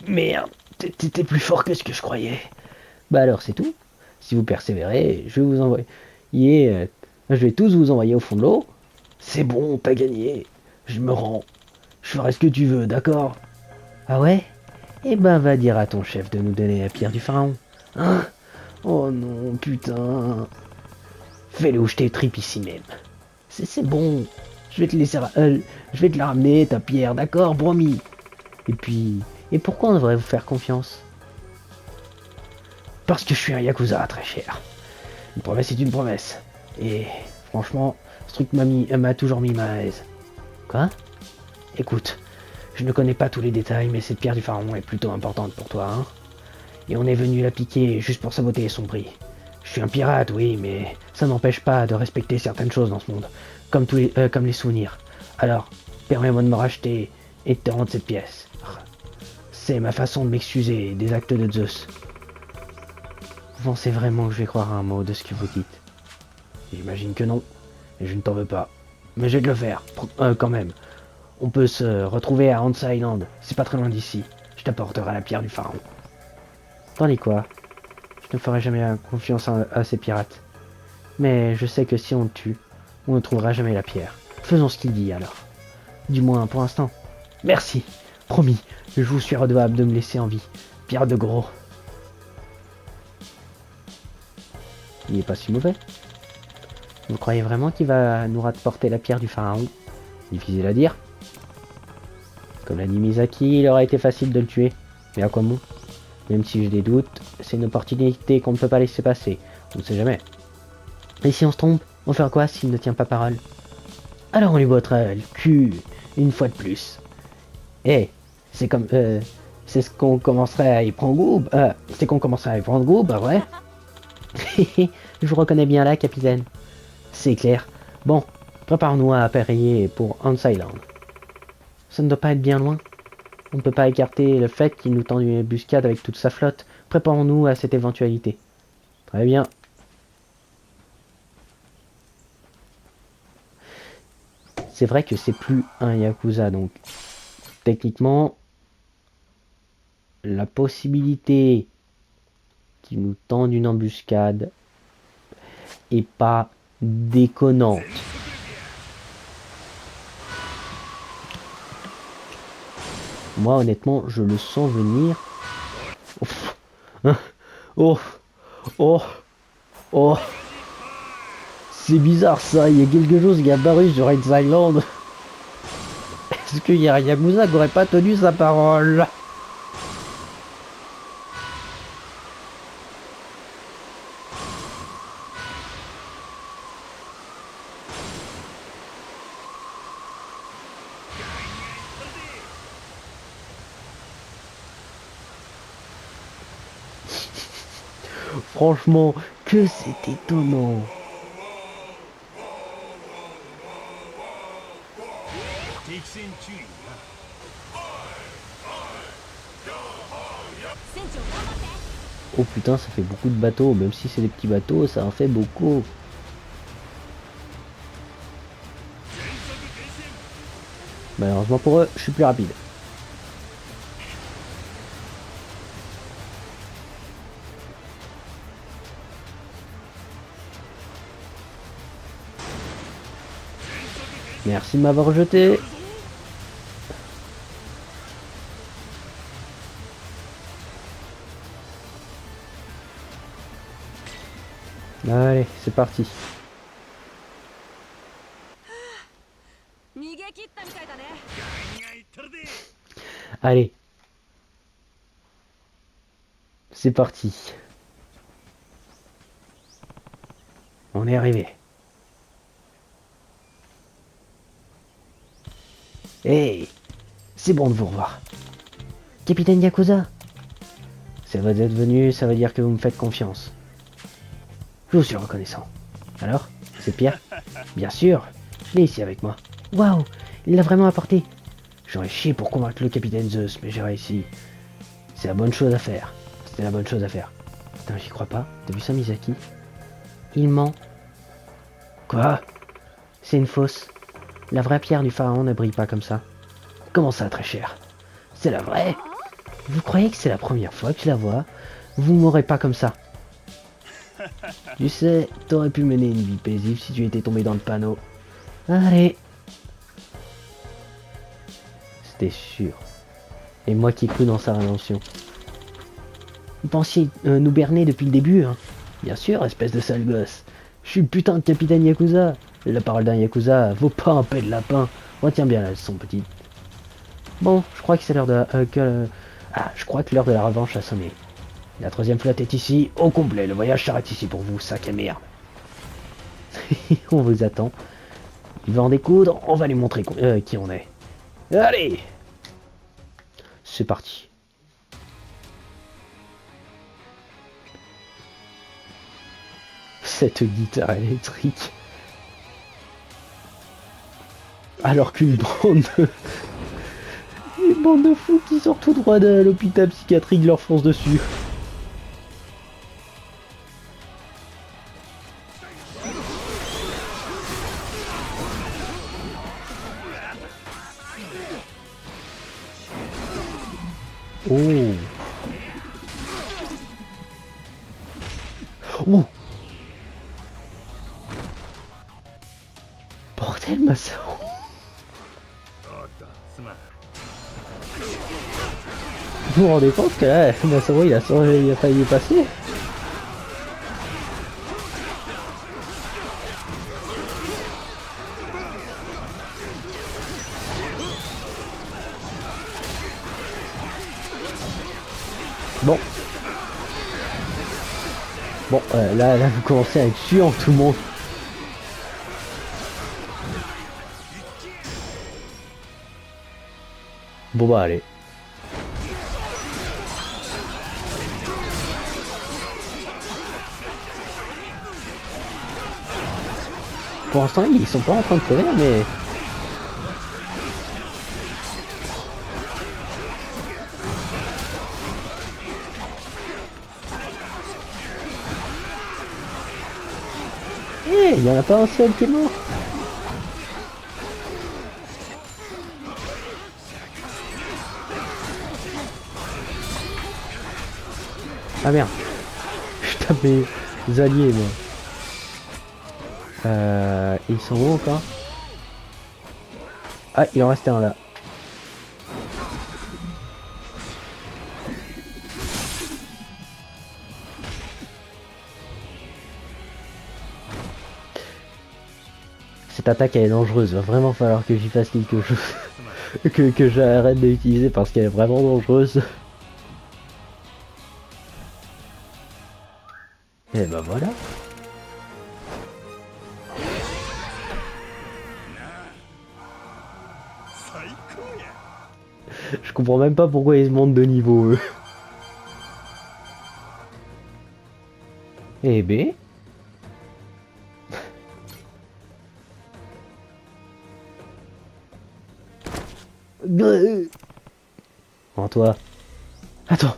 Merde, t'étais plus fort que ce que je croyais. Bah alors c'est tout. Si vous persévérez, je vais vous envoyer. Je vais tous vous envoyer au fond de l'eau. C'est bon, t'as gagné. Je me rends. Je ferai ce que tu veux, d'accord? Ah ouais? Eh ben va dire à ton chef de nous donner la pierre du pharaon. Hein? Oh non, putain. Fais-le ou je t'étripe ici même. C'est bon. Je vais te laisser... je vais te la ramener, ta pierre, d'accord, promis. Et puis... Et pourquoi on devrait vous faire confiance? Parce que je suis un Yakuza, très cher. Une promesse est une promesse. Et franchement, ce truc m'a toujours mis mal à l'aise. Quoi? Écoute, je ne connais pas tous les détails, mais cette pierre du pharaon est plutôt importante pour toi, hein? Et on est venu la piquer juste pour saboter son prix. Je suis un pirate, oui, mais ça n'empêche pas de respecter certaines choses dans ce monde, comme les souvenirs. Alors, permets-moi de me racheter et de te rendre cette pièce. C'est ma façon de m'excuser des actes de Zeus. Vous pensez vraiment que je vais croire à un mot de ce que vous dites? J'imagine que non, et je ne t'en veux pas. Mais je vais te le faire, quand même. On peut se retrouver à Hans Island, c'est pas très loin d'ici. Je t'apporterai la pierre du pharaon. Tandis quoi? Je ne ferai jamais confiance à ces pirates. Mais je sais que si on le tue, on ne trouvera jamais la pierre. Faisons ce qu'il dit alors. Du moins pour l'instant. Merci, promis, je vous suis redevable de me laisser en vie. Pierre de gros. Il est pas si mauvais. Vous croyez vraiment qu'il va nous rapporter la pierre du pharaon? Difficile à dire. Comme l'a dit Misaki, il aurait été facile de le tuer. Mais à quoi bon? Même si j'ai des doutes, c'est une opportunité qu'on ne peut pas laisser passer. On ne sait jamais. Et si on se trompe, on fait quoi s'il ne tient pas parole? Alors on lui bottera le cul une fois de plus. Eh, c'est comme... c'est ce qu'on commencerait à y prendre goût. C'est qu'on commencerait à y prendre goût, bah ouais. Je vous reconnais bien là, capitaine. C'est clair. Bon, préparons-nous à appareiller pour Hans Island. Ça ne doit pas être bien loin. On ne peut pas écarter le fait qu'il nous tend une embuscade avec toute sa flotte. Préparons-nous à cette éventualité. Très bien. C'est vrai que c'est plus un Yakuza, donc techniquement, la possibilité qu'il nous tende une embuscade est pas déconnante. Moi, honnêtement, je le sens venir. Oh, oh, oh. C'est bizarre ça, il y a quelque chose qui est apparu sur Red Island. Est-ce qu'il y a un Yakuza qui n'aurait pas tenu sa parole? Franchement, que c'est étonnant. Oh putain, ça fait beaucoup de bateaux, même si c'est des petits bateaux, ça en fait beaucoup. Malheureusement pour eux, je suis plus rapide. Merci de m'avoir jeté. Allez, c'est parti. Allez. C'est parti. On est arrivé. Hey, c'est bon de vous revoir. Capitaine Yakuza. C'est vrai d'être venu, ça veut dire que vous me faites confiance. Je vous suis reconnaissant. Alors, c'est Pierre? Bien sûr, je l'ai ici avec moi. Waouh, il l'a vraiment apporté. J'aurais chié pour convaincre le capitaine Zeus, mais j'ai réussi. C'est la bonne chose à faire. C'était la bonne chose à faire. Putain, j'y crois pas. T'as vu ça, Misaki? Il ment. Quoi? C'est une fausse. La vraie pierre du pharaon ne brille pas comme ça. Comment ça, très cher? C'est la vraie? Vous croyez que c'est la première fois que je la vois? Vous m'aurez pas comme ça. Tu sais, t'aurais pu mener une vie paisible si tu étais tombé dans le panneau. Allez. C'était sûr. Et moi qui crus dans sa rédemption. Vous pensiez nous berner depuis le début, hein? Bien sûr, espèce de sale gosse. Je suis le putain de capitaine Yakuza. La parole d'un Yakuza vaut pas un pet de lapin. Retiens bien la leçon, petite. Bon, je crois que c'est l'heure de... je crois que l'heure de la revanche a sonné. La 3e flotte est ici, au complet. Le voyage s'arrête ici pour vous, sac à merde. On vous attend. Il va en découdre, on va lui montrer qui on est. Allez! C'est parti. Cette guitare électrique. Alors qu'une bande de... Une bande de fous qui sortent tout droit de l'hôpital psychiatrique leur fonce dessus. Oh. Oh. Bordel, Masao. Vous vous rendez compte que là, Masao il a failli passer. Bon. Bon, là, vous commencez à être chiant tout le monde. Bon bah allez. Pour l'instant, ils sont pas en train de courir, mais... Il y en a pas un seul qui est mort. Ah merde. Je tape mes alliés moi. Ils sont où encore? Ah, il en restait un là. Cette attaque elle est dangereuse, va vraiment falloir que j'y fasse quelque chose. que j'arrête de l'utiliser parce qu'elle est vraiment dangereuse. Et ben voilà. Je comprends même pas pourquoi ils se montent de niveau eux. Eh ben. En toi. Attends,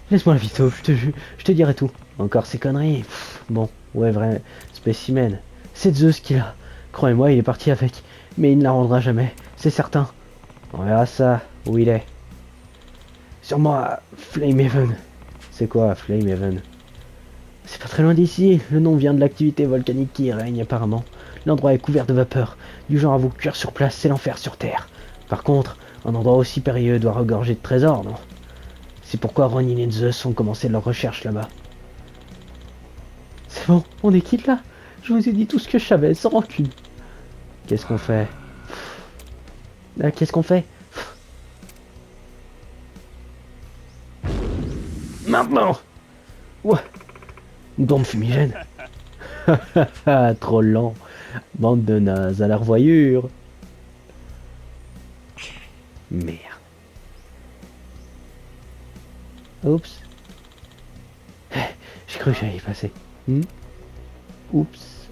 laisse-moi la vidéo, je te dirai tout. Encore ces conneries. Pff, bon, ouais, vrai, spécimen. C'est Zeus qui l'a. Croyez-moi, il est parti avec. Mais il ne la rendra jamais, c'est certain. On verra ça, où il est. Sûrement à Flamehaven. C'est quoi, Flamehaven? C'est pas très loin d'ici. Le nom vient de l'activité volcanique qui y règne apparemment. L'endroit est couvert de vapeur. Du genre à vous cuire sur place, c'est l'enfer sur Terre. Par contre, un endroit aussi périlleux doit regorger de trésors, non? C'est pourquoi Ronin et Zeus ont commencé leur recherche là-bas. C'est bon, on est quitte là. Je vous ai dit tout ce que je savais, sans rancune. Qu'est-ce qu'on fait? Qu'est-ce qu'on fait? Maintenant! Ouais. Une bombe fumigène. Trop lent. Bande de nazes à la revoyure. Merde. Oups. J'ai cru que j'allais y passer. Oups.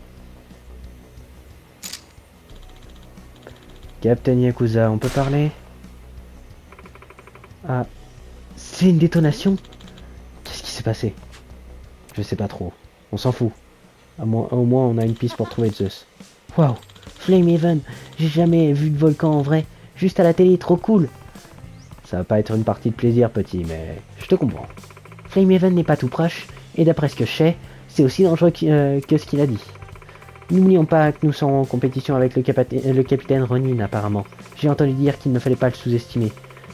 Captain Yakuza, on peut parler? Ah. C'est une détonation? Qu'est-ce qui s'est passé? Je sais pas trop. On s'en fout. Au moins on a une piste pour trouver Zeus. Waouh! Flamehaven! J'ai jamais vu de volcan en vrai. Juste à la télé, trop cool! Ça va pas être une partie de plaisir, petit, mais je te comprends. Flamehaven n'est pas tout proche, et d'après ce que je sais, c'est aussi dangereux que ce qu'il a dit. N'oublions pas que nous sommes en compétition avec le capitaine Ronin, apparemment. J'ai entendu dire qu'il ne fallait pas le sous-estimer.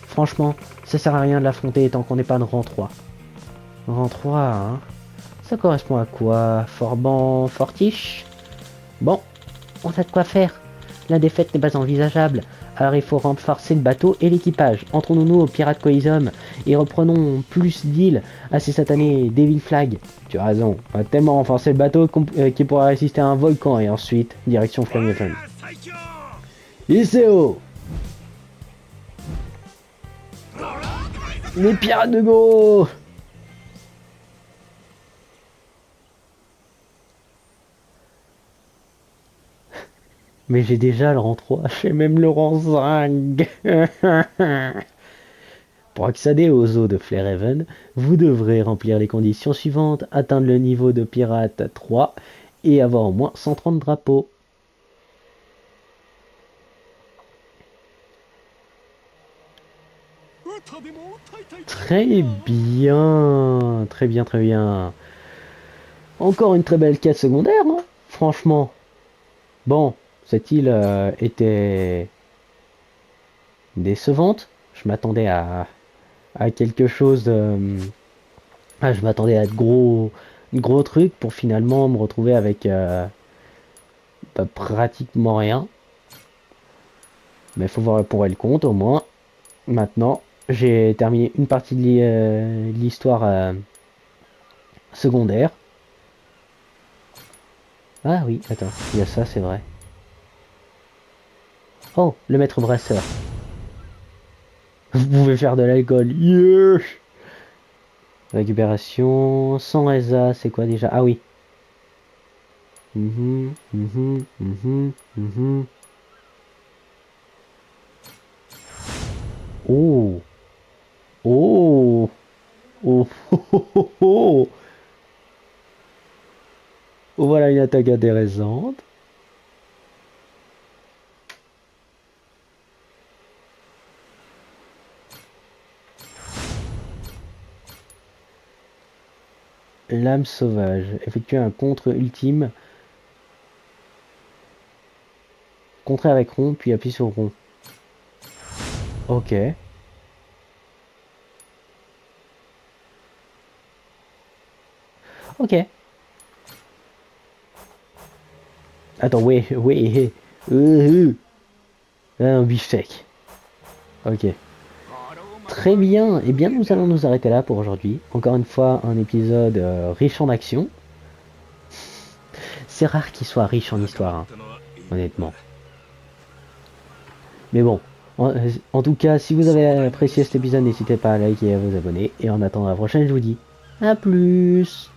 Franchement, ça sert à rien de l'affronter tant qu'on n'est pas de rang 3. Rang 3, hein? Ça correspond à quoi? Forban, Fortiche? Bon, on a de quoi faire. La défaite n'est pas envisageable. Alors il faut renforcer le bateau et l'équipage. Entrons-nous au pirate Coisum et reprenons plus d'îles à ces satanés Devil Flag. Tu as raison, on va tellement renforcer le bateau qu'il pourra résister à un volcan et ensuite, direction Flamehaven. Iseo! Les pirates de Go! Mais j'ai déjà le rang 3, j'ai même le rang 5. Pour accéder aux eaux de Flarehaven, vous devrez remplir les conditions suivantes, atteindre le niveau de pirate 3 et avoir au moins 130 drapeaux. Très bien, très bien, très bien. Encore une très belle quête secondaire, hein, franchement. Bon, cette île était décevante. Je m'attendais à quelque chose de... je m'attendais à de gros trucs pour finalement me retrouver avec pratiquement rien. Mais il faut voir pour elle compte au moins. Maintenant, j'ai terminé une partie de l'histoire secondaire. Ah oui, attends, il y a ça, c'est vrai. Oh, le maître brasseur. Vous pouvez faire de l'alcool. Yeah. Récupération, sans reza, c'est quoi déjà? Ah oui. Oh. Oh. Oh. Oh. Oh. Oh, voilà une attaque intéressante. Lame sauvage. Effectue un contre ultime. Contrer avec rond, puis appuie sur rond. Ok. Ok. Attends, ouais. Un beefsteak. Ok. Très bien. Eh bien, nous allons nous arrêter là pour aujourd'hui. Encore une fois, un épisode riche en action. C'est rare qu'il soit riche en histoire, hein, honnêtement. Mais bon, en tout cas, si vous avez apprécié cet épisode, n'hésitez pas à liker et à vous abonner. Et en attendant la prochaine, je vous dis à plus.